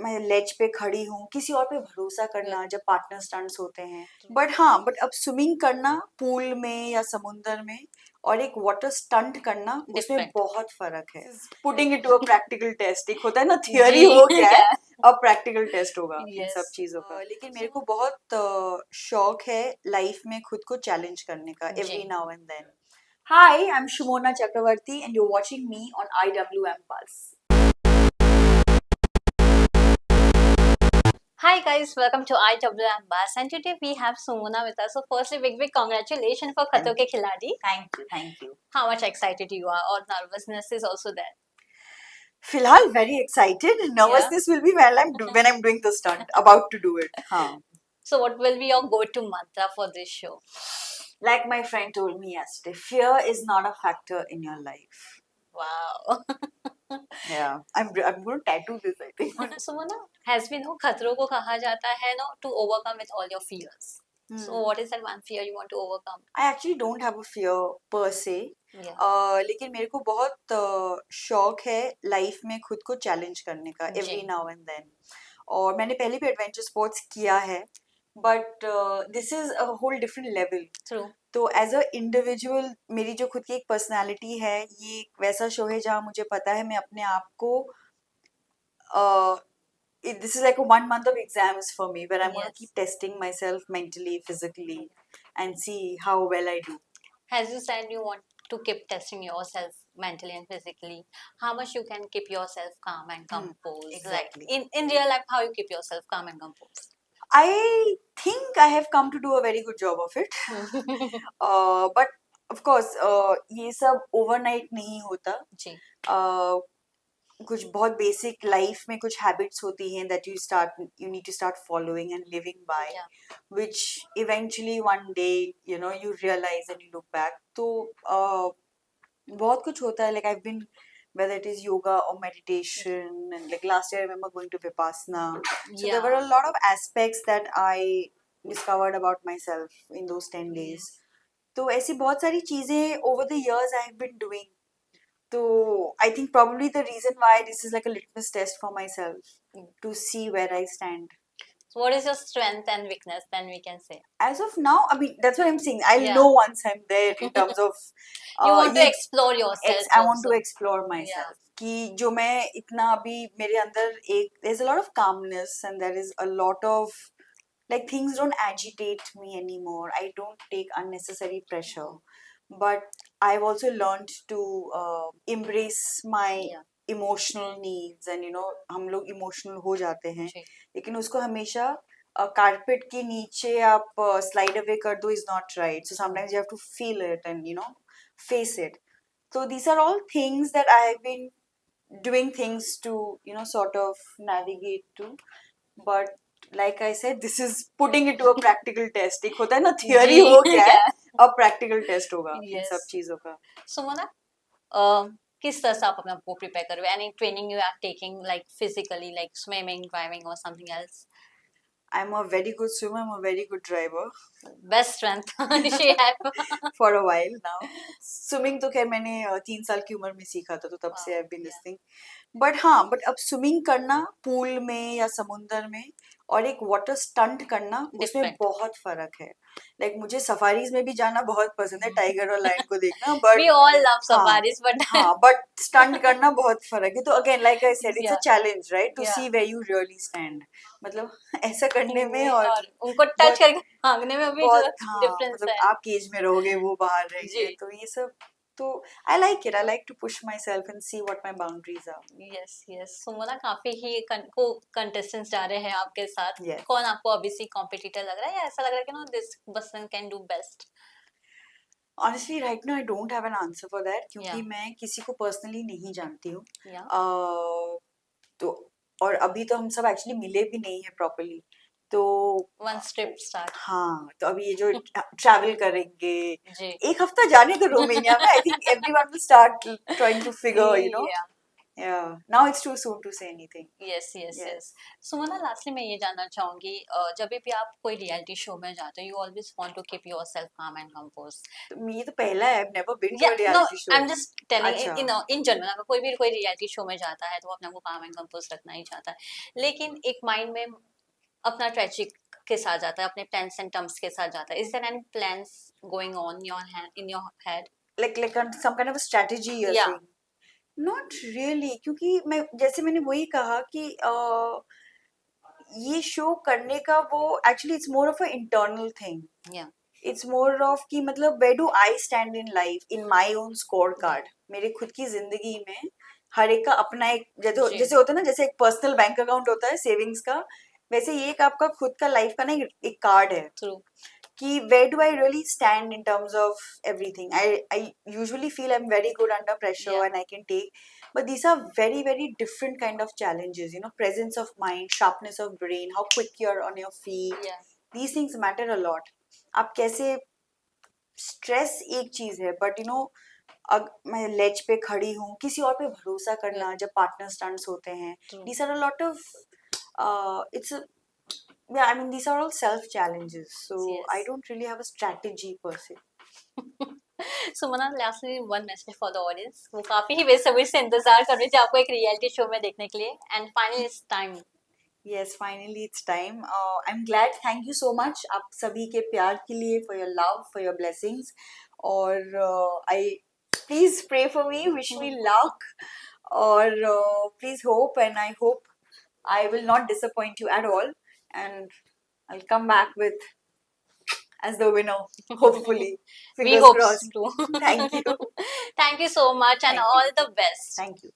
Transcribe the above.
मैं लेज पे खड़ी हूँ, किसी और पे भरोसा करना Good. जब पार्टनर स्टंट्स होते हैं। True. बट अब स्विमिंग करना पूल में या समुंदर में और एक वाटर स्टंट करना उसमें Different. बहुत फर्क है। Putting it to a practical test, एक होता है ना थियरी जी हो गया है, yeah. अब प्रैक्टिकल टेस्ट होगा इन सब Yes. चीजों का। लेकिन मेरे So, को बहुत शौक है लाइफ में खुद को चैलेंज करने का एवरी जी now and then. Hi, I'm Shumona Chakravarti and you're watching me on IWM Pulse. Hi guys, welcome to IWM Bus and today we have Sumona with us. So firstly, big congratulations for Khatron Ke Khiladi. Thank you. How much excited you are or nervousness is also there. फिलहाल very excited. Nervousness will be when I'm doing the stunt, about to do it. हाँ. So what will be your go-to mantra for this show? Like my friend told me yesterday, fear is not a factor in your life. Wow. Yeah, I'm going to tattoo this, I think. Sumona, has been खतरों को कहा जाता है no to overcome with all your fears. So what is that one fear you want to overcome? I actually don't have a fear per se. Yeah. लेकिन मेरे को बहुत शौक है लाइफ में खुद को चैलेंज करने का एवरी नाउ एंड देन। और मैंने पहले भी एडवेंचर स्पोर्ट्स किया है, but this is a whole different level. True. तो एज अ इंडिविजुअल मेरी जो खुद की एक पर्सनालिटी है, ये एक वैसा शो है जहाँ मुझे पता है मैं अपने आप को this is like a 1 month of exams for me where I'm going to Yes. keep testing myself mentally, physically, and see how well I do. As you said, you want to keep testing yourself mentally and physically. How much you can keep yourself calm and composed? Exactly. Like in real life, how you keep yourself calm and composed? I think I have come to do a very good job of it. But of course, ये सब overnight नहीं होता. जी. कुछ बहुत basic life में कुछ habits होती हैं that you need to start following and living by, which eventually one day you realize and you look back. तो बहुत कुछ होता है, like I've been, whether it is yoga or meditation, and like last year I remember going to Vipassana. So there were a lot of aspects that I discovered about myself in those 10 days. तो ऐसी बहुत सारी चीजें over the years I have been doing. So I think probably the reason why this is like a litmus test for myself to see where I stand. So what is your strength and weakness? Then we can say. As of now, I mean that's what I'm saying. I'll Yeah. know once I'm there in terms of. You want to explore yourself. I want to also. explore myself. कि जो मैं इतना अभी मेरे अंदर एक there's a lot of calmness and there is a lot of like things don't agitate me anymore. I don't take unnecessary pressure. But I've also learned to embrace my emotional needs and हम लोग emotional हो जाते हैं, लेकिन उसको हमेशा carpet के नीचे आप slide away कर दो is not right. So sometimes you have to feel it and face it. So these are all things that I have been doing things to sort of navigate to. But like I said, this is putting it to a practical test. एक होता है ना theory हो गया है, अब practical test होगा इन सब चीजों का। Sumona, किस तरह से आप अपने आप को prepare कर रहे हो? Any training you are taking like physically, like swimming, driving or something else? I'm a very good swimmer. I'm a very good driver. Best strength she have. For a while now. Swimming तो खैर मैंने 3 साल की उम्र में सीखा था, तो तब से I've been listening. But अब स्विमिंग करना पूल में या समुंदर में और एक वाटर स्टंट करना उसमें बहुत फर्क है। लाइक मुझे सफारीज में भी जाना बहुत पसंद है, टाइगर और लायन को देखना, but we all love safaris, but stunt करना बहुत फर्क है। तो again like I said, it's a challenge, right, to see where you really stand. मतलब ऐसा करने में और उनको टच करके भागने में भी डिफरेंस मतलब है। आप केज में रहोगे, वो बाहर रहेंगे, तो ये सब तो I like it. I like to push myself and see what my boundaries are. Yes. Sumona, काफी ही कंटेस्टेंट्स जा रहे हैं आपके साथ। कौन आपको अभी से कॉम्पिटिटर लग रहा है या ऐसा लग रहा है कि this person can do best? Honestly, right now I don't have an answer for that, क्योंकि मैं किसी को personally नहीं जानती हूँ। तो और अभी तो हम सब एक्चुअली मिले भी नहीं है properly. तो once trip start. हाँ, तो अभी ये जो ट्रैवल करेंगे, एक हफ्ता जाने दो रोमानिया में, I think everyone will start trying to figure, Yeah, now it's too soon to say anything. Yes yes Yes. Yes Sumana lastly मैं ये जानना चाहूंगी जब भी आप कोई रियलिटी शो में जाते हो you always want to keep yourself calm and compose तो ये तो पहला है, I've never been to या a no reality I show. Am just telling अच्छा. इन जनरल अगर कोई रियलिटी शो में जाता है तो वो अपने आप को काम एंड कंपोज रखना ही चाहता है लेकिन एक माइंड में अपना ट्रेजिक के साथ जाता है अपने प्लान्स एंड टर्म्स के साथ जाता है is there any plans going on in your head Like some kind of a strategy you're या saying. Not really, क्योंकि मैं जैसे मैंने वही कहा कि ये शो करने का वो actually it's more of a internal thing. या इट्स मोर ऑफ कि मतलब where do I stand in life in my own score card. मेरे खुद की जिंदगी में हर एक का अपना एक जी जैसे होता है ना, जैसे एक पर्सनल बैंक अकाउंट होता है सेविंग्स का, वैसे ये एक आपका खुद का लाइफ का ना एक कार्ड है ट्रू कि where do I really stand in terms of everything. I usually feel I'm very good under pressure या and I can take, but these are very different kind of challenges. You know, presence of mind, sharpness of brain, how quick you're on your feet. या These things matter a lot. आप कैसे stress एक चीज है, but you know मैं लेज पे खड़ी हूँ, किसी और पे भरोसा करना जब पार्टनर स्टंट्स होते हैं, true these are a lot of it's a, yeah, I mean these are all self challenges, so I yes don't really have a strategy per se. Sumana lastly one message for the audience वो काफी ही बेसब्री से इंतजार कर रही थी आपको एक रियलिटी शो में देखने के लिए and finally it's time Yes, finally it's time. I'm glad. Thank you so much आप सभी के प्यार के लिए, for your love, for your blessings. और I please pray for me, wish me luck. और please hope, and I hope I will not disappoint you at all. And I'll come back with as the winner, hopefully. We Fingers hopes crossed. Too Thank you. Thank you so much and Thank you. All the best Thank you. Thank you.